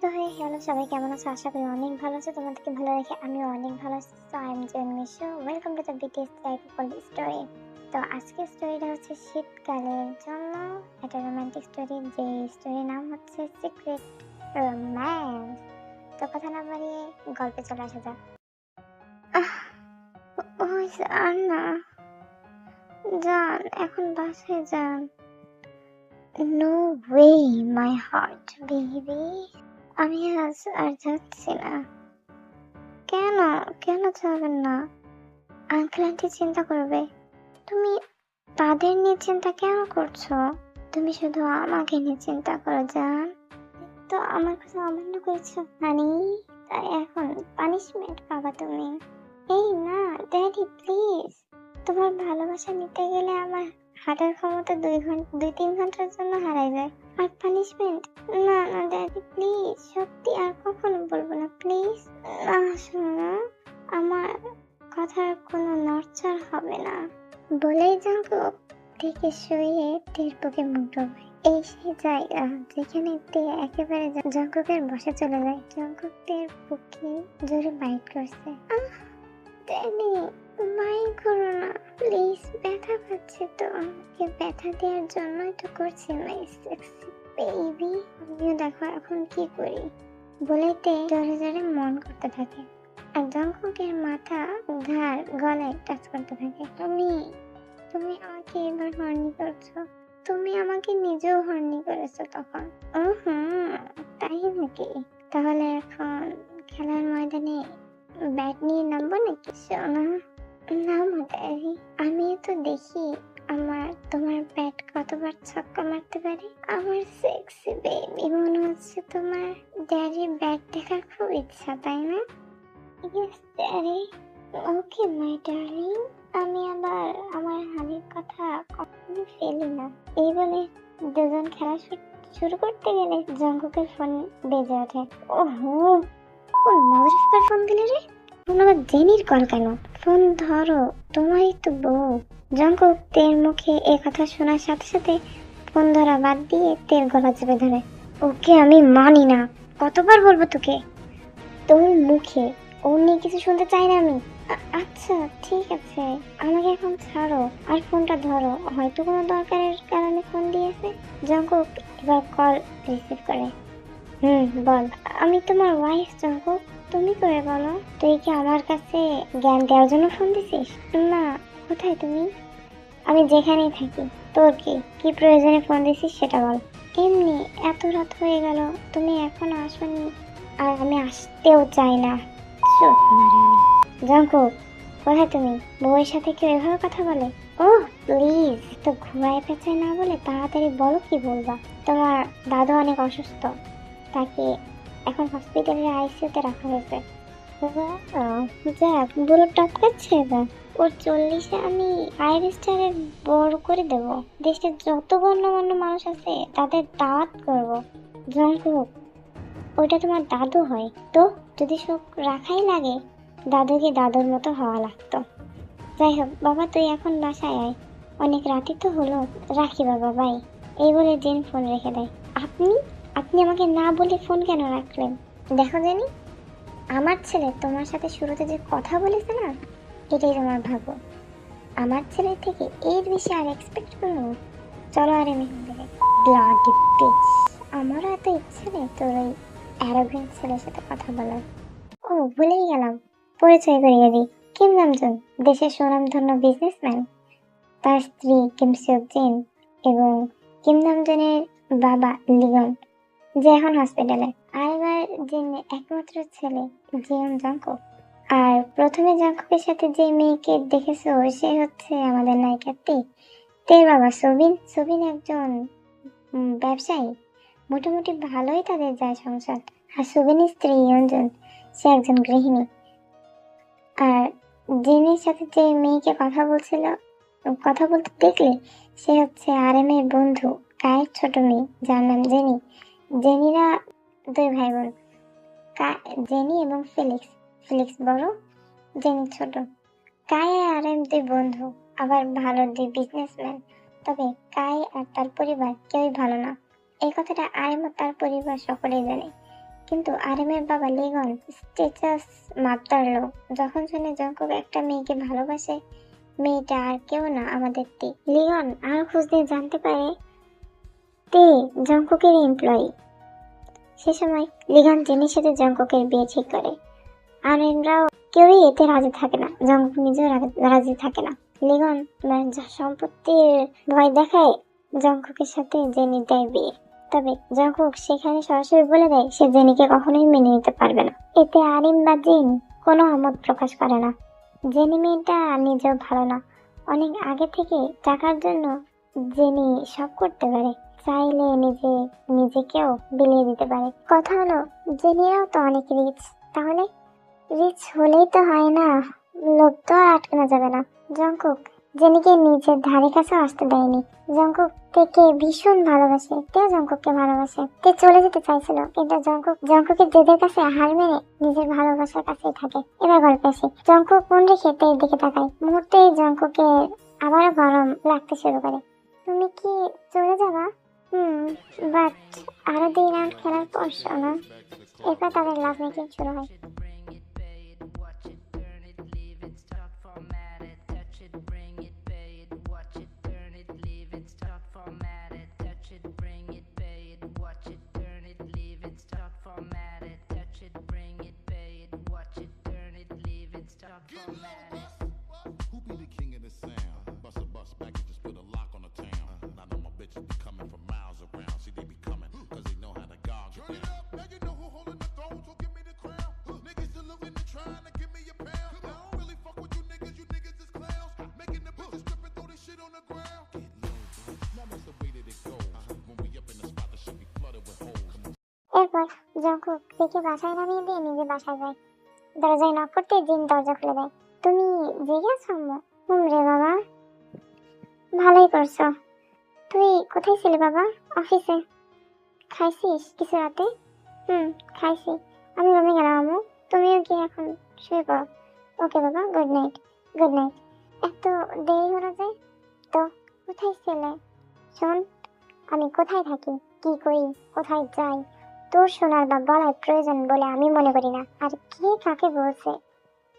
তো হ্যালো সবাই, কেমন আছো? আশা করি অনেক ভালো আছো। তোমাদেরকে ভালো রেখে আমিও অনেক ভালো আছি। So I am Janmishu, welcome to the BTS সাইকোকল স্টোরি। তো আজকের স্টোরিটা হচ্ছে শীতকালের জন্য একটা রোমান্টিক স্টোরি, যে স্টোরির নাম হচ্ছে সিক্রেট রোম্যান্স। তো কথা না বাড়িয়ে গল্পে চলে আসা যাক। আহ, ওই আর না, যান এখন বাসায় যান। No way my heart baby, আমি আজ আর যাচ্ছি না। কেন? কেন যাবেন না? আঙ্কেল আন্টি চিন্তা করবে। তুমি তাদের নিয়ে চিন্তা কেন করছো? তুমি শুধু আমাকে নিয়ে চিন্তা করো জান। তো আমার কথা অমান্য করেছো হানি, তাই এখন পানিশমেন্ট পাবা তুমি। এই না ড্যাডি প্লিজ, তোমার ভালোবাসা নিতে গেলে আমার হাঁটার ক্ষমতা 2-3 ঘন্টার জন্য হারাই যায়। আর পানিশমেন্ট? না না ড্যাডি প্লিজ, সত্যি আর কখনো বলবো না প্লিজ। না শোনো, আমার কথার কোনো নড়চড় হবে না বলেই জাঙ্কুক থেকে শুয়ে টের বুকে মুখ ডোবায়। এই সেই জায়গা যেখানে তে একেবারে জাঙ্কুকের বসে চলে যায়। জাঙ্কুক টের বুকে জোরে বাইট করছে। ড্যানি মাইন্ড করো না প্লিজ, ব্যথা পাচ্ছে তো। আমাকে ব্যথা দেওয়ার জন্যই তো করছি মাই সেক্সি বেবি। আমিও দেখো এখন কি করি বলেতে জোরে জোরে মন করতে থাকে। আর জঙ্কুকের মাথা ঘাড় গলায় টাচ করতে থাকে। তুমি তুমি আমাকে এবার হর্নি করছো। তুমি আমাকে নিজেও হর্নি করেছো তখন। হুম, তাই নাকি? তাহলে এখন খেলার ময়দানে ব্যাট নিয়ে নামবো নাকি? শোনা নামো ড্যাডি, আমি তো দেখি তোমার ব্যাট কতবার ছক্কা মারতে পারে। আমার সেক্সি বেবি, মনে হচ্ছে তোমার ড্যাডির ব্যাট দেখার খুব ইচ্ছা, তাই না? Yes daddy. Okay my darling, আমি আবার আমার হানির কথা কখনো ফেলি না। এই বলে দুজন খেলা শুরু করতে গেলে জঙ্কুকের ফোন বেজে ওঠে। ওহো, কোন মাদারফাকার ফোন দিলে রে? ফোন আবার জেনির কল কেন? ফোন ধরো, তোমারই তো বউ। জঙ্কুক তের মুখে এ কথা শোনার সাথে সাথে ফোন ধরা বাদ দিয়ে তের গলা চেপে ধরে। ওকে আমি মানি না, কতবার বলবো তোকে? তোর মুখে ওর নিয়ে কিছু শুনতে চাই না আমি। আচ্ছা ঠিক আছে, আমাকে এখন ছাড়ো আর ফোনটা ধরো, হয়তো কোনো দরকারের কারণে ফোন দিয়েছে। জঙ্কুক এবার কল রিসিভ করে। বল। আমি তোমার ওয়াইফ জঙ্কুক। তুমি করে বলো, তুই কি আমার কাছে জ্ঞান দেওয়ার জন্য ফোন দিছিস? না। কোথায় তুমি? আমি যেখানেই থাকি। তোর কি কি প্রয়োজনে ফোন দিছিস সেটা বল। এমনি, এত রাত হয়ে গেল তুমি এখনো আসোনি, আর আমি আসতেও চাই না। চোখ মারে আমি। জঙ্কুক, কোথায় তুমি? বউয়ের সাথে কেউ এভাবে কথা বলে? ওহ প্লিজ, তো ঘুরায় পেঁচায় না বলে তাড়াতাড়ি বলো কি বলবা। তোমার দাদু অনেক অসুস্থ, তাকে এখন হসপিটালের আইসিইউতে রাখা হয়েছে। যাক, বুড়ো টপকাচ্ছে এবার। ওর 40-এ আমি 5 স্টারের বড় করে দেব। দেশের যত গণ্যমান্য মানুষ আছে তাদের দাওয়াত করব। জঙ্কুক, ওইটা তোমার দাদু হয় তো, যদি শোক রাখাই লাগে দাদুকে দাদুর মতো হওয়া লাগতো। যাই হোক বাবা, তুই এখন বাসায় আয়, অনেক রাতই তো হলো। রাখি বাবা, বাই। এই বলে জেন ফোন রেখে দেয়। আপনি আপনি আমাকে না বলে ফোন কেন রাখলেন? দেখো জেনি, আমার ছেলে তোমার সাথে শুরুতে যে কথা বলেছে না, এটাই তোমার ভাগ্য। আমার ছেলের থেকে এর বেশি আর এক্সপেক্ট করো? চলো আর আমি ব্লাডি পিচ। আমারও এত ইচ্ছে নেই তোর ওই অ্যারোগেন্ট ছেলের সাথে কথা বলার। ও ভুলেই গেলাম, পরিচয় করিয়ে দিই। কিম নামজুন, দেশের সুনামধন্য বিজনেসম্যান। তার স্ত্রী কিম সিওক জিন এবং কিম নামজুনের বাবা লিগন, যে এখন হসপিটালে। আর এবার জিনের একমাত্র ছেলে জিয়ন জঙ্কুক। আর প্রথমে জঙ্কুকের সাথে যে মেয়েকে দেখেছো সে হচ্ছে আমাদের নায়িকা তের বাবা সুবিন। সুবিন একজন ব্যবসায়ী, মোটামুটি ভালোই তাদের যায় সংসার। আর সুবিনের স্ত্রী ইয়ঞ্জন, সে একজন গৃহিণী। আর জিনের সাথে যে মেয়েকে কথা বলতে দেখলে সে হচ্ছে আরএম এর বন্ধু, কায়ের ছোট মেয়ে, যার নাম জেনি। জেনিরা 2 ভাই বোন, জেনি এবং ফেলিক্স। ফেলিক্স বড়, জেনি ছোট। কায়ে আর এম 2 বন্ধু, আবার ভালো 2 বিজনেসম্যান। তবে কায়ে আর তার পরিবার কেউই ভালো না, এই কথাটা আর এম ও তার পরিবার সকলেই জানে। কিন্তু আরেমের বাবা লিগন স্ট্যাটাস মাপতার লোক। যখন শুনে জঙ্কুক একটা মেয়েকে ভালোবাসে, মেয়েটা আর কেউ না আমাদের তে। লিগন আরো খোঁজ নিয়ে জানতে পারে তে জঙ্কুকের এমপ্লয়ি। সে সময় লিগন জেনের সাথে জঙ্কুকের বিয়ে ঠিক করে। আর এমরাও কেউই এতে রাজি থাকে না, জঙ্কুক নিজেও রাজি থাকে না। লিগন সম্পত্তির ভয় দেখায় জঙ্কুকের সাথে জেনির দেয় বিয়ে। তবে জঙ্কুক সেখানে সরাসরি বলে দেয় সে জেনিকে কখনোই মেনে নিতে পারবে না। এতে আরিম বা জেন কোনো আমোদ প্রকাশ করে না। জেনি মেয়েটা নিজেও ভালো না, অনেক আগে থেকে টাকার জন্য জেনি সব করতে পারে, চাইলে নিজেকেও বিলিয়ে দিতে পারে। কথা হলো জেনিরাও তো অনেক রিচ, তাহলে রিচ হলেই তো হয় না, লোভ তো আর আটকানো যাবে না। জঙ্কুক জেনিকে নিজের ধারে কাছে আসতে দেয়নি। জঙ্কুক তেকে ভীষণ ভালোবাসে, তেও জঙ্কুককে ভালোবাসে। তে চলে যেতে চাইছিল, কিন্তু জঙ্কুকের জেদের কাছে হার মেনে নিজের ভালোবাসার কাছেই থাকে। এবার গল্পে আসি। জঙ্কুক মন রেখে তের দিকে তাকায়। মুহূর্তে জঙ্কুকের আবারও গরম লাগতে শুরু করে। তুমি কি চলে যাবা? বাট আরো 2 রাউন্ড খেলার পর শোনো। এরপর তাদের লাভ মেকিং শুরু হয়। Who be the king of the sound? Bust a bus back and just put a lock on the town. Now know my bitches be coming from miles around. See, they be coming, cause they know how to gog it Turn it down. up, now you know who holding the throne, so give me the crown. Niggas still looking and trying to give me a pound. I don't really fuck with you niggas is clowns. Making the bitches strip and throw this shit on the ground. Get low, boy. Now that's the way that it goes. When we up in the spot, the shit be flooded with holes. এরপর Jungkook তেকে বাসায় নামিয়ে দিয়ে নিজে বাসায় যায়। দরজায় knock করতে জিন দরজা খুলে দেয়। তুমি জেগে আছো আম্মু? রে বাবা, ভালোই করছো। তুই কোথায় ছিলি বাবা? অফিসে। খাইছিস কিছু রাতে? খাইছি। আমি রুমে গেলাম আম্মু, তুমিও গিয়ে এখন শুয়ে পড়ো। ওকে বাবা, গুড নাইট। Good night. এত দেরি হলো যে? তো কোথায় ছিলে? শোন, আমি কোথায় থাকি, কি করি, কোথায় যাই, তোর শোনার বা বলার প্রয়োজন বলে আমি মনে করি না। আর কে কাকে বলছে,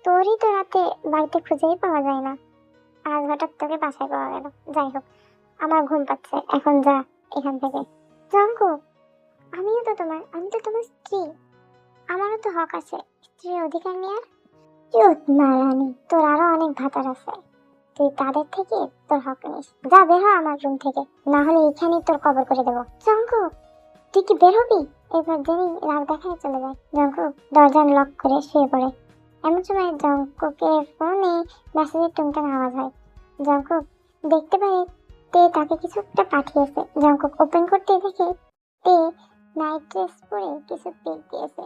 তোরই তো রাতে বাড়িতে খুঁজেই পাওয়া যায় না। আজ হঠাৎ তোকে বাসায় পাওয়া গেল। যাই হোক, আমার ঘুম পাচ্ছে, এখন যা এখান থেকে। জঙ্কুক, আমি তো তোমার স্ত্রী, আমারও তো হক আছে স্ত্রীর অধিকার নেওয়ার। চুপ মারানি, তোর আরো অনেক ভাতার আছে, তুই তাদের থেকে তোর হক নিস। যা বের হ আমার রুম থেকে, না হলে এখানেই তোর কবর করে দেবো। জঙ্কুক, তুই কি বের হবি? এবার জেনি রাগ দেখায় চলে যায়। জঙ্কুক দরজা লক করে শুয়ে পড়ে। এমন সময় জঙ্কুকের ফোনে মেসেজের টুংটাং আওয়াজ হয়। জঙ্কুক দেখতে পারে তে তাকে কিছু একটা পাঠিয়েছে। জঙ্কুক ওপেন করতে দেখে তে নাইট ড্রেস পরে কিছু পিক দিয়েছে।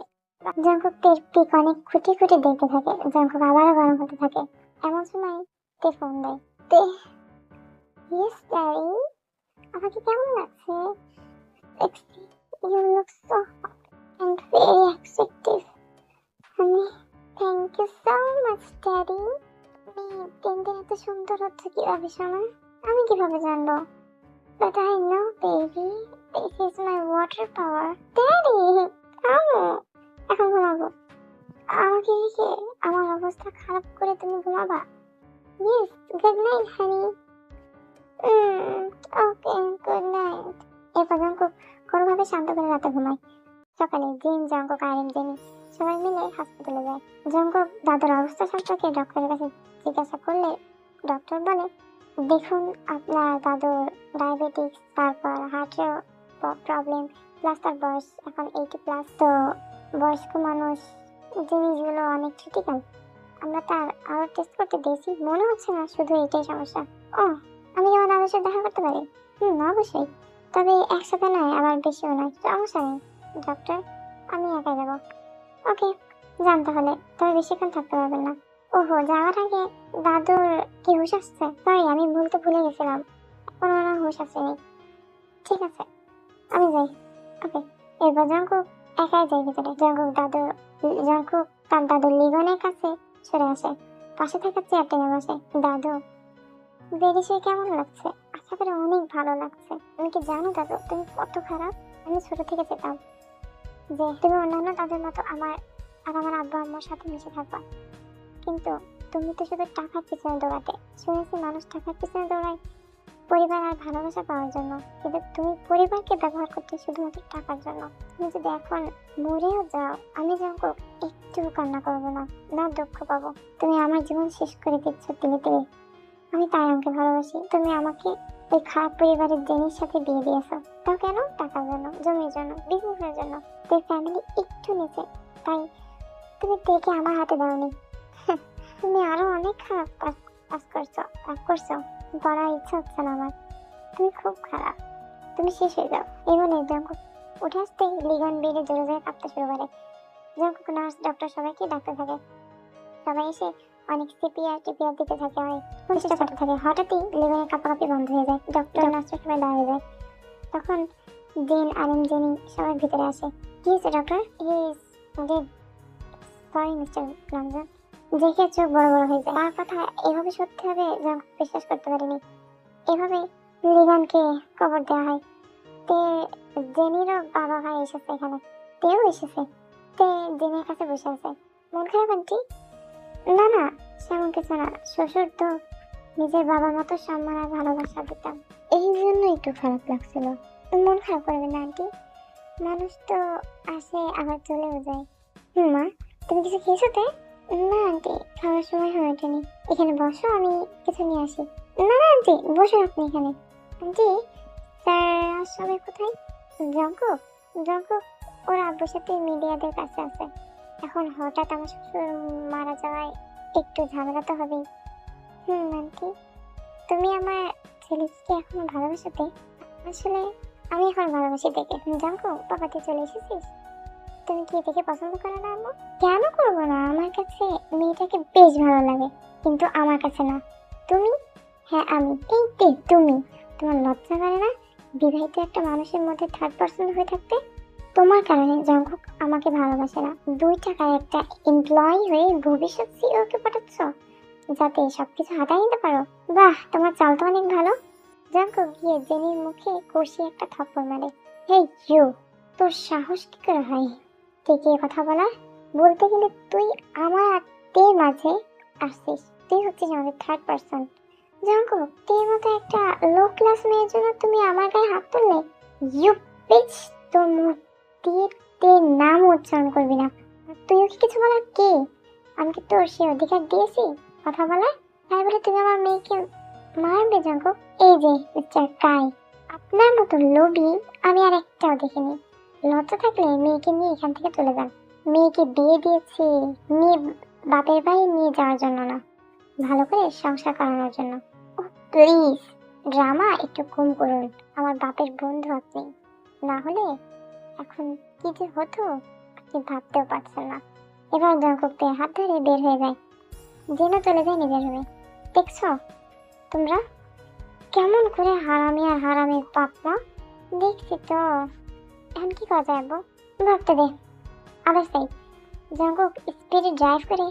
জঙ্কুক তের পিক অনেক খুঁটি খুঁটি দেখতে থাকে। জঙ্কুক আবারও গরম হতে থাকে। এমন সময় তে ফোন দেয়। তে, ইয়েস ড্যাডি, আমাকে কেমন লাগছে? You look so hot and very attractive. Honey, thank you so much, Daddy. তুমি দিন দিন এত সুন্দর হচ্ছে কিভাবে শোনা? আমি কিভাবে জানবো? But I know, baby. This is my water power. Daddy, থামো। এখন ঘুমাবো। আমাকে রেখে আমার অবস্থা খারাপ করে তুমি ঘুমাবা? Yes, good night, honey. Okay, good night. এরপর জঙ্কুক কোনোভাবে শান্ত করে রাতে ঘুমায়। সকালে জিন, জঙ্কুক, আরিম, জেনি সবাই মিলে হাসপাতালে যায়। জঙ্কুক দাদুর অবস্থা সম্পর্কে ডক্টরের কাছে জিজ্ঞাসা করলে ডক্টর বলে, দেখুন আপনার দাদুর ডায়াবেটিস, তারপর হার্টের প্রবলেম, প্লাস তার বয়স এখন 80+। তো বয়স্ক মানুষ জিনিসগুলো অনেক ক্রিটিক্যাল। আমরা তার আরো টেস্ট করতে দিয়েছি, মনে হচ্ছে না শুধু এটাই সমস্যা। ও, আমি আমার দাদুর সাথে দেখা করতে পারি? অবশ্যই, তবে একসাথে নয়, আবার বেশিও নয়। সমস্যা নেই ডক্টর, আমি একাই যাবো। ওকে, যান তাহলে, তবে বেশিক্ষণ থাকতে পারবেন না। ওহো, যাওয়ার আগে দাদুর কি হুঁশ আসছে? সরি, আমি বলতে ভুলে গেছিলাম, কোনো না হুঁশ আসেনি। ঠিক আছে, আমি যাই। ওকে। এরপর জঙ্কুক একাই যায় ভিতরে। জঙ্কুক তার দাদু লিগনের কাছে সরে আসে, পাশে থাকা চেয়ার টেনে বসে। দাদু, বেরিয়ে কেমন লাগছে? আশা করি অনেক ভালো লাগছে। তুমি কি জানো দাদু তুমি কত খারাপ? আমি ছোট থেকে যেতাম যে তুমি অন্যান্য তাদের মতো আমার আর আমার আব্বা আম্মার সাথে মিশে থাকবা, কিন্তু তুমি তো শুধু টাকার পিছনে দৌড়াতে। শুনেছি মানুষ টাকার পিছনে দৌড়ায় পরিবার আর ভালোবাসা পাওয়ার জন্য, কিন্তু তুমি পরিবারকে ব্যবহার করতে শুধুমাত্র টাকার জন্য। তুমি যদি এখন মরেও যাও, আমি যাবো একটু কান্না করবো না, না দুঃখ পাবো। তুমি আমার জীবন শেষ করে দিচ্ছ তিলে তিলে। আমি তায়ানকে ভালোবাসি, তুমি আমাকে ওই খারাপ পরিবারের জেনির সাথে বিয়ে দিয়েছো। তাও কেন? টাকার জন্য, জমির জন্য, বিজনেসের জন্য। তোর ফ্যামিলি একটু নিচে, তাই তুমি দেখে আমার হাতে দাওনি। তুমি আরো অনেক খারাপ কাজ করছো। করার ইচ্ছা হচ্ছে না আমার। তুমি খুব খারাপ, তুমি শেষ হয়ে যাও। এমন জঙ্কুক উঠে আসতেই লিগন বেড়ে জোরে জোরে কাঁপতে শুরু করে। জঙ্কুক, নার্স, ডক্টর সবাইকে ডাকতে থাকে। সবাই এসে অনেক সিপিআর টিপিআর দিতে থাকে, অনেক চেষ্টা করতে থাকে। হঠাৎই লিগনের কাঁপাকাঁপি বন্ধ হয়ে যায়। ডক্টর, নার্সরা সবাই দাঁড়িয়ে যায়। তখন জেন আর জেনি সবাই ভিতরে আসে। কি হয়েছে doctor? He is dead. Sorry mister Longjohn. দেখে চোখ বড় বড় হয়ে যায়। তার কথা এভাবে সত্যি হবে জঙ্কুক বিশ্বাস করতে পারেনি। এভাবে লিগানকে কবর দেওয়া হয়। তে জেনিরও বাবা ভাই এসেছে এখানে, তেও এসেছে। তে জেনির কাছে বসে আছে। মন খারাপ আন্টি? না না, সেমন কিছু না। শ্বশুর তো নিজের বাবার মতো সম্মান আর ভালোবাসা দিতাম, এই জন্য একটু খারাপ লাগছিল। মন খারাপ করবে না আন্টি, মানুষ তো আসে আবার চলেও যায়। মা, তুমি কিছু খেয়েছো? তে না আন্টি, খাওয়ার সময় হয়ে ওঠেনি। এখানে বসো, আমি কিছু নিয়ে আসি। না না আন্টি, বসুন আপনি এখানে। আন্টি, স্যার সবাই কোথায়? জঙ্কুক জঙ্কুক ওর আব্বুর সাথে মিডিয়াদের কাছে আছে। এখন হঠাৎ আমার শ্বশুর মারা যাওয়ায় একটু ঝামেলা তো হবেই। আন্টি, তুমি আমার ছেলেকে এখনো ভালোবাসাতে? আসলে আমি এখন ভালোবাসি দেখে। জঙ্কুক, পাপাতে চলে এসেছিস? তুমি কি দেখে পছন্দ করো না আম্মু? কেন করবো না, আমার কাছে মেয়েটাকে বেশ ভালো লাগে, কিন্তু আমার কাছে না। তুমি? হ্যাঁ আমি। এই তে তুমি, তোমার লজ্জা করে না বিবাহিত একটা মানুষের মধ্যে থার্ড পার্সন হয়ে থাকতে? তোমার কারণে জঙ্কুক আমাকে ভালোবাসে না। 2 টাকার একটা এমপ্লয়ি হয়ে ভবিষ্যৎ সিইও কে পাঠাচ্ছ যাতে সবকিছু হাতায় নিতে পারো। বাহ, তোমার চাল তো অনেক ভালো। জঙ্কুক গিয়ে জেনির মুখে কষিয়ে একটা থাপ্পড় মারে। হেই ইউ, তোর সাহস কি করে হয় থেকে কথা বলা? বলতে গেলে তুই আমার আর তের মাঝে আসছিস। তুই হচ্ছিস আমাদের থার্ড পার্সন। জঙ্কুক, তের মতো একটা লো ক্লাস মেয়ের জন্য তুমি আমার গায়ে হাত তুললে? ইউ পিচ, তোর মুখ দিয়ে তের নাম উচ্চারণ করবি না। তুইও কি কিছু বলার কে? আমি কি তোর সে অধিকার দিয়েছি কথা বলার? তাই বলে তুমি আমার মেয়েকে মারবে? জঙ্কুক, এই যে মিস্টার কাই, আপনার মতো লোভী আমি আর একটাও দেখিনি। লজ্জা থাকলে মেয়েকে নিয়ে এখান থেকে চলে যান। মেয়েকে বিয়ে দিয়েছি নিয়ে বাপের বাড়ি নিয়ে যাওয়ার জন্য না, ভালো করে সংসার করানোর জন্য। ও প্লিজ, ড্রামা একটু কম করুন। আমার বাপের বন্ধু আপনি, না হলে এখন কি যে হতো আপনি ভাবতেও পারছেন না। এবার জঙ্কুককে হাত ধরে বের হয়ে যায়। যেন চলে যায় নিজের রুমে। দেখছো তোমরা কেমন করে হারামি আর হারামির পাপ না? দেখছি তো, এখন কি করা যায় আব্বু? ভাবতে দে। আবার সেই জঙ্কুক স্পিডে ড্রাইভ করে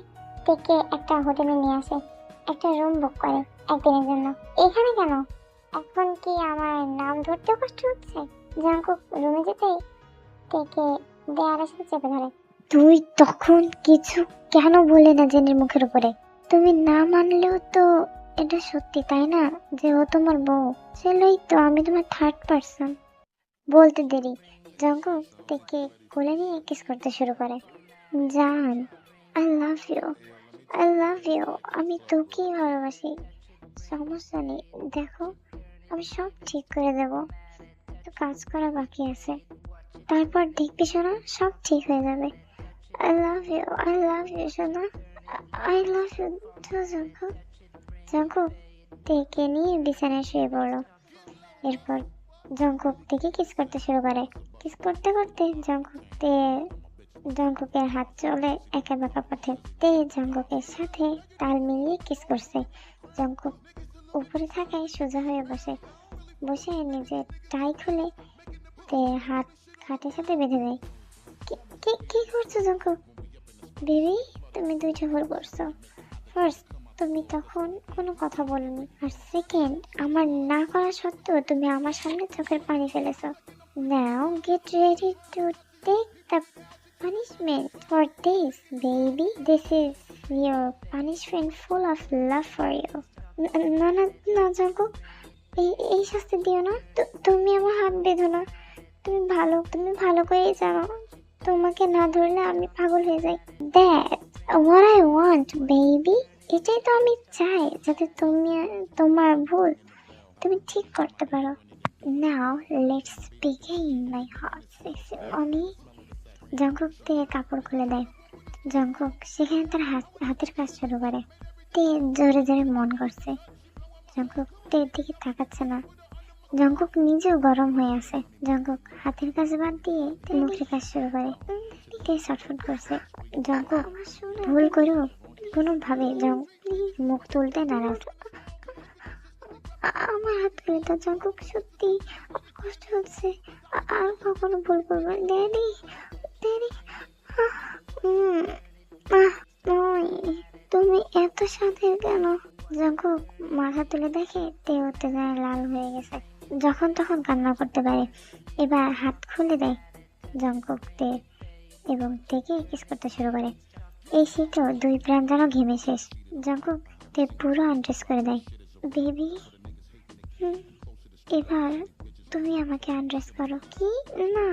থেকে একটা হোটেলে নিয়ে আসে, একটা রুম বুক করে একদিনের জন্য। এখানে কেন? এখন কি আমার নাম ধরতেও কষ্ট হচ্ছে? জঙ্কুক রুমে যেতেই থেকে দেয়ালের সাথে চেপে ধরে। তুই তখন কিছু কেন বললি না জেনের মুখের উপরে? তুমি না মানলেও তো এটা সত্যি, তাই না, যে ও তোমার বউ? চলোই তো, আমি তোমার থার্ড পার্সন। বলতে দেরি জঙ্কুক থেকে কোলে নিয়ে কিস করতে শুরু করে। জান, I love you, I love you. আমি তোকেই ভালোবাসি। সমস্যা নেই, দেখো আমি সব ঠিক করে দেব। তো কাজ করা বাকি আছে, তারপর দেখবি সোনা, সব ঠিক হয়ে যাবে। আই লাভ ইউ সোনা, I love you too Jungkook. Jungkook থেকে নিয়ে বিছানায় শুয়ে পড়লো। এরপর জঙ্কুক থেকে কিস করতে শুরু করে। কিস করতে করতে জঙ্কুকের হাত চলে একা বাঁকা পথে। তে জঙ্কুকের সাথে তাল মিলিয়ে কিস করছে। জঙ্কুক উপরে থাকায় সোজা হয়ে বসে নিজের টাই খুলে তে হাত খাটের সাথে বেঁধে দেয়। কি করছো জঙ্কুক? বেবি, তুমি 2টা ভুল করছো। ফার্স্ট, তুমি তখন কোনো কথা বলনি, আর সেকেন্ড, আমার না করা সত্ত্বেও তুমি আমার সামনে চোখের পানি ফেলেছো। Now get ready to take the punishment for this, baby. This is your punishment full of love for you. না না না জঙ্কুক, এই শাস্তি দিও না। তুমি আমার হাত বেঁধো না। তুমি ভালো করেই জানো তোমাকে না ধরলে আমি পাগল হয়ে যাই। That's what I want, baby. এটাই তো আমি চাই, যাতে তোমার ভুল তুমি ঠিক করতে পারো। Now let's begin my heart sexy mommy. Jungkook তে কাপড় খুলে দেয়। জঙ্কুক সেখানে তার হাতের কাজ শুরু করে। তে জোরে জোরে মন করছে। জঙ্কুক তের দিকে তাকাচ্ছে না। জঙ্কুক নিজেও গরম হয়ে আছে। জঙ্কুক হাতের কাজ বাদ দিয়ে মুখের কাজ শুরু করে। তে ছটফট করছে। জঙ্কুক ভুল করেও কোনোভাবে মুখ তুলতে নারাজ। আমার হাত খুলে দাও জঙ্কুক, সত্যি আমার কষ্ট হচ্ছে, আর কখনো ভুল করবো না। ড্যাডি ড্যাডি, তুমি এত সাধের কেন? জঙ্কুক মাথা তুলে দেখে তে উত্তেজনায় লাল হয়ে গেছে। যখন তখন কান্না করতে পারে। এবার হাত খুলে দেয় জঙ্কুক তে এবং তেকে কিস করতে শুরু করে। এই শীতেও দুই প্রাণ যেন ঘেমে শেষ। জঙ্কুক তে পুরো আনড্রেস করে দেয়। বেবি, এবার তুমি আমাকে আনড্রেস করো। কি না,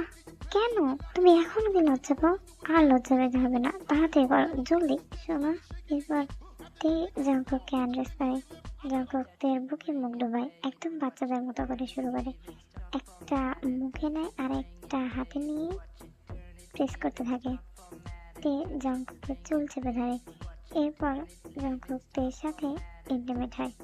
কেন? তুমি এখন কি লজ্জা পাও? আর লজ্জা পেতে হবে না, তাড়াতাড়ি করো, জলদি শোনো। এরপর তে জঙ্কুককে আনড্রেস করে। জঙ্কুক তের বুকে মুখ ডোবায়, একদম বাচ্চাদের মতো করে শুরু করে। একটা মুখে নেয় আর একটা হাতে নিয়ে প্রেস করতে থাকে। তে জঙ্কুকের চুল চেপে ধরে। এরপর জঙ্কুক তের সাথে ইন্টিমেট হয়।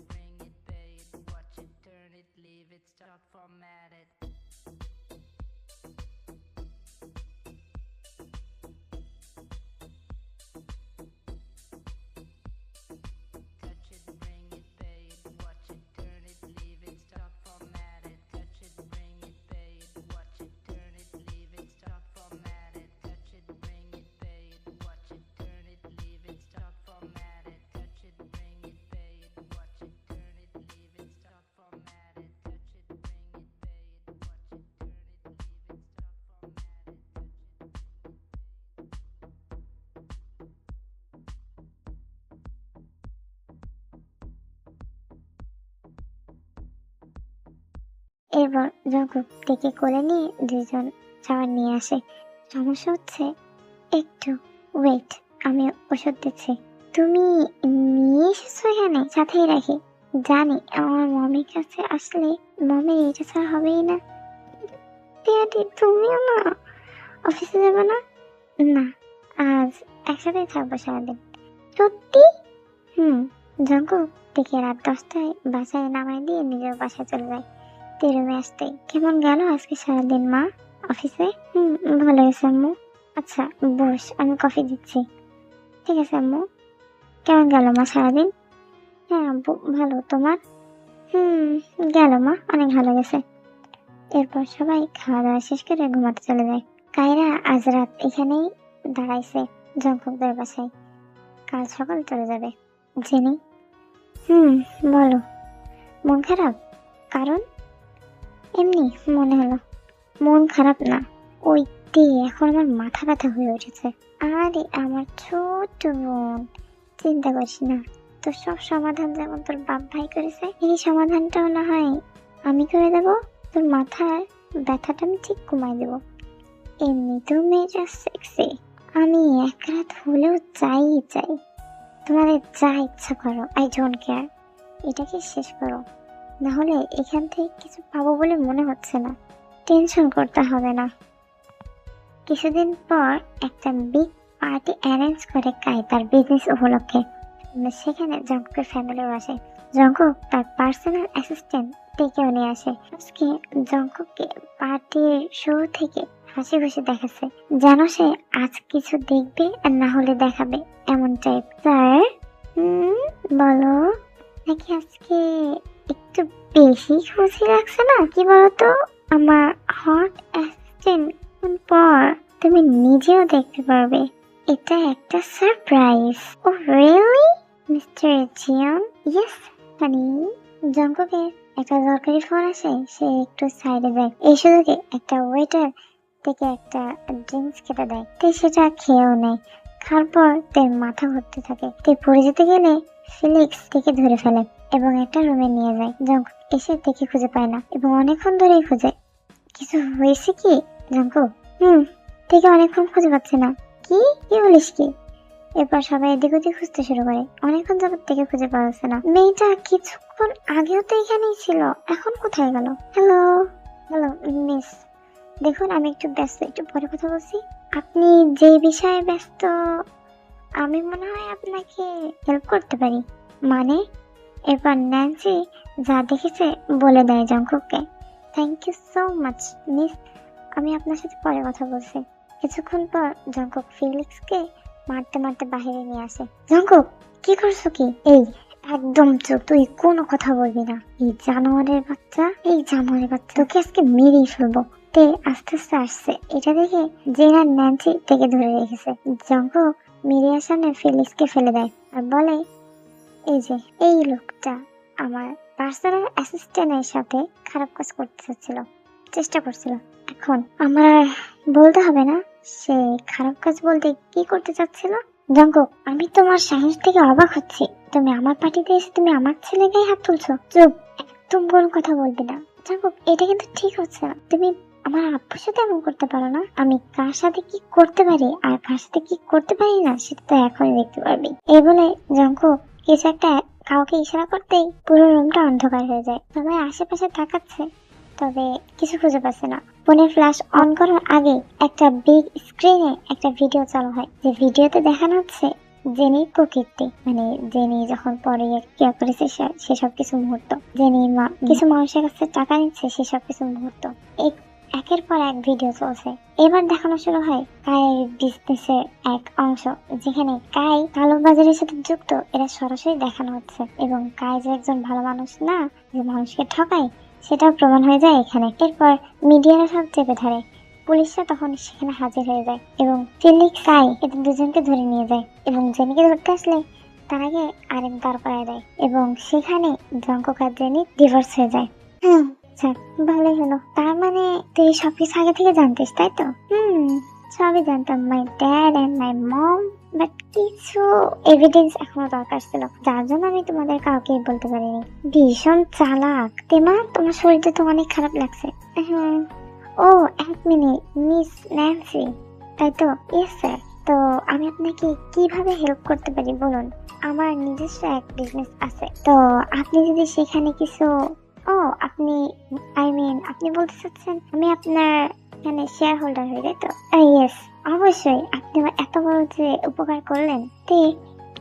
এরপর জঙ্কুক থেকে কোলে নিয়ে দুজন শাওয়ার নিয়ে আসে। সমস্যা হচ্ছে, একটু ওয়েট, আমি ওষুধ দিচ্ছি। তুমি নিয়ে এসেছো এখানে? সাথেই রাখি। জানি আমার মমির কাছে আসলে মমির এটা ছাড়া হবেই না। তুমিও না অফিসে যাবে না? না, আজ একসাথেই থাকবো সারাদিন। সত্যি? জঙ্কুক থেকে রাত 10টায় বাসায় নামাই দিয়ে নিজের বাসায় চলে যায়। রুমে আসতে, কেমন গেল আজকে সারাদিন মা অফিসে? ভালো গেছে আম্মু। আচ্ছা বস, আমি কফি দিচ্ছি। ঠিক আছে আম্মু। কেমন গেল মা সারাদিন? হ্যাঁ আব্বু ভালো, তোমার? গেল মা, অনেক ভালো গেছে। এরপর সবাই খাওয়া দাওয়া শেষ করে ঘুমাতে চলে যায়। কায়রা আজ রাত এখানেই দাঁড়াইছে জঙ্কুকদের বাসায়, কাল সকাল চলে যাবে। জেনি, বলো। মন খারাপ? কারণ? এমনি মনে হলো। মন খারাপ না, ওই এখন আমার মাথা ব্যথা হয়ে উঠেছে। আরে আমার ছোট বোন, চিন্তা করিস না, তোর সব সমাধান যেমন তোর বাপ ভাই করেছে, এই সমাধানটাও না হয় আমি করে দেব। তোর মাথার ব্যথাটা আমি ঠিক কমাই দেব। এমনি তো মেয়েটা সেক্সি, আমি এক রাত হলেও চাই। তোমাদের যা ইচ্ছা করো, আই ডোন্ট কেয়ার। এটাকে শেষ করো, না হলে এখান থেকে কিছু পাবো বলে মনে হচ্ছে না। টেনশন করতে হবে না। কিছুদিন পর একটা বিগ পার্টি অ্যারেঞ্জ করে কাই তার বিজনেস উপলক্ষে। সেখানে জঙ্কুকের ফ্যামিলিও আসে। জঙ্কুক তার পার্সোনাল অ্যাসিস্ট্যান্ট ডেকেও নিয়ে আসে। আজকে জঙ্কুককে পার্টির শুরু থেকে হাসি খুশি দেখাচ্ছে, যেন সে আজ কিছু দেখবে আর না হলে দেখাবে এমন টাইপ। স্যার, বলো। নাকি আজকে একটু বেশি খুশি লাগছে না? কি বলতো, আমার হট অ্যাসিস্ট্যান্ট পর তুমি নিজেও দেখতে পারবে। এটা একটা সারপ্রাইজ। ও রিয়েলি মিস্টার জিয়ন? ইয়েস হানি। জঙ্কুকের একটা দরকারি ফোন আসে, সে একটু সাইডে যায়। এই সুযোগে একটা ওয়েটার থেকে একটা ড্রিঙ্কস খেতে দেয়। তে সেটা খেয়েও নেয়। খাওয়ার পর তের মাথা ঘুরতে থাকে। তে পড়ে যেতে গেলে ফিলিক্স থেকে ধরে ফেলে এবং একটা রুমে নিয়ে যায়। জঙ্কুক এসে দেখে খুঁজে পায় না এবং অনেকক্ষণ ধরেই খুঁজে। কিছু হয়েছে কি জঙ্কুক? থেকে অনেকক্ষণ খুঁজে পাচ্ছে না। কি কি বলিস কি? এরপর সবাই এদিক ওদিক খুঁজতে শুরু করে। অনেকক্ষণ যাবত থেকে খুঁজে পাওয়া যাচ্ছে না। মেয়েটা কিছুক্ষণ আগেও তো এখানেই ছিল, এখন কোথায় গেল? হ্যালো হ্যালো মিস, দেখুন আমি একটু ব্যস্ত, একটু পরে কথা বলছি। আপনি যে বিষয়ে ব্যস্ত, আমি মনে হয় আপনাকে হেল্প করতে পারি। মানে? এরপর ন্যান্সি যা দেখেছে বলে দেয় জঙ্কুককে। Thank you so much miss, আমি আপনার সাথে পরে কথা বলছি। কিছুক্ষণ পর জঙ্কুক ফিলিক্সকে মারতে মারতে বাহিরে নিয়ে আসে। জঙ্কুক কি করছো কি? এই একদম চুপ, তুই কোনো কথা বলবি না। এই জানোয়ারের বাচ্চা, তোকে আজকে মেরেই ফেলবো। তে আস্তে আস্তে আসছে, এটা দেখে জেন আর ন্যান্সি থেকে ধরে রেখেছে। জঙ্কুক মিরিয়ার সামনে ফিলিক্সকে ফেলে দেয় আর বলে, এই যে এই লোকটা আমার পার্সোনাল অ্যাসিস্ট্যান্টের সাথে খারাপ কাজ করতে চাচ্ছিল, চেষ্টা করছিল। এখন আমার আর বলতে হবে না সে খারাপ কাজ বলতে কি করতে চাচ্ছিল। জঙ্কুক আমি তোমার সাহস থেকে অবাক হচ্ছি, তুমি আমার পার্টিতে এসে তুমি আমার ছেলে গায়ে হাত তুলছো। চুপ, একদম কোনো কথা বলবি না। জঙ্কুক এটা কিন্তু ঠিক হচ্ছে না, তুমি আমার আব্বুর সাথে এমন করতে পারো না। আমি কার সাথে কি করতে পারি আর কার সাথে কি করতে পারি না সেটা তো এখনই দেখতে পারবি। এই বলে জঙ্কুক কিছু একটা কাউকে ইশারা করতেই পুরো রুমটা অন্ধকার হয়ে যায়। সবাই আশেপাশে তাকাচ্ছে, তবে কিছু খুঁজে পাচ্ছে না। ফোনের ফ্ল্যাশ অন করার আগে একটা বিগ স্ক্রিনে একটা ভিডিও চালু হয়, যে ভিডিওতে দেখানো হচ্ছে জেনির প্রকৃতি, মানে জেনি যখন পরে কি করেছে সেসব কিছু মুহূর্ত, জেনি কিছু মানুষের কাছে টাকা নিচ্ছে সেসব কিছু মুহূর্ত। একের পর এক ভিডিও চলছে। এবার দেখানো শুরু হয় কায়ের বিজনেসের এক অংশ, যেখানে কাই কালো বাজারের সাথে যুক্ত এটা সরাসরি দেখানো হচ্ছে এবং কাই যে একজন ভালো মানুষ না, যে মানুষকে ঠকায়, সেটাও প্রমাণ হয়ে যায় এখানে। এরপর মিডিয়ারা সব চেপে ধরে, পুলিশরা তখন সেখানে হাজির হয়ে যায় এবং ফিলিক্স কাই এদের দুজনকে ধরে নিয়ে যায় এবং জেনিকে ধরতে আসলে তার আগে আরেক দাঁড় করায় দেয় এবং সেখানে জঙ্কুক আর জেনি ডিভোর্স হয়ে যায়। যাক ভালোই হলো। তার মানে তুই সবকিছু আগে থেকে জানতিস তাই তো? সবই জানতাম, my dad and my mom, but কিছু এভিডেন্স এখনো দরকার ছিল, যার জন্য আমি তোমাদের কাউকেই বলতে পারিনি। ভীষণ চালাক তেমা, তোমার শরীরটা তো অনেক খারাপ লাগছে। ও এক মিনিট, মিস ন্যান্সি তাই তো? Yes sir. তো আমি আপনাকে কিভাবে হেল্প করতে পারি বলুন? আমার নিজস্ব এক বিজনেস আছে, তো আপনি যদি সেখানে কিছু আপনি আপনি বলতে চাচ্ছেন আমি আপনার এখানে শেয়ার হোল্ডার হই তাই তো? ইয়েস অবশ্যই। আপনি আমার এত বড় যে উপকার করলেন। তে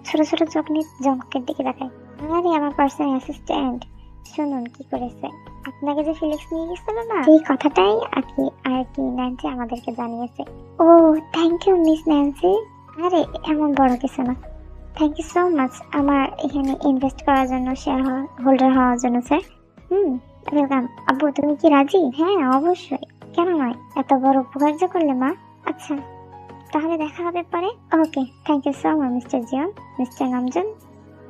ছোট ছোট চোখ নিয়ে জঙ্কুকের দিকে তাকায়। আরে আমার পার্সোনাল অ্যাসিস্ট্যান্ট, শুনুন কি করেছে। আপনাকে যে ফিলিক্স নিয়ে গেছিল না, সেই কথাটাই আর কি ন্যান্সি আমাদেরকে জানিয়েছে। ও থ্যাংক ইউ মিস ন্যান্সি। আরে এমন বড় কিছু না, থ্যাংক ইউ সো মাচ আমার এখানে ইনভেস্ট করার জন্য, শেয়ার হোল্ডার হওয়ার জন্য স্যার। ওয়েলকাম। আব্বু তুমি কি রাজি? হ্যাঁ অবশ্যই, কেন নয়, এত বড় উপকার যে করলে মা। আচ্ছা তাহলে দেখা হবে পরে। Okay thank you so much mister Jion, mister Namjoon.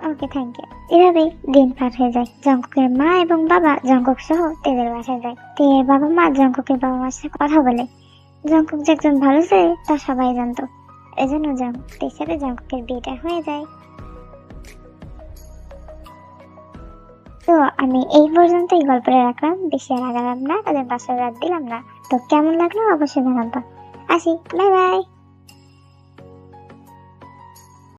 Okay thank you. এভাবেই দিন পার হয়ে যায়। জঙ্কুকের মা এবং বাবা জঙ্কুক সহ তেদের বাসায় যায়। তের বাবা মা জঙ্কুকের বাবা মার সাথে কথা বলে। জঙ্কুক যে একজন ভালো ছেলে তা সবাই জানতো, এজন্য তের সাথে জঙ্কুকের বিয়েটা হয়ে যায়। তো আমি এই পর্যন্তই গল্পটা রাখলাম, বেশি আর আগালাম না, তাদের বাসায় রাত দিলাম না। তো কেমন লাগলো অবশ্যই জানাবা। আসি, বাই বাই।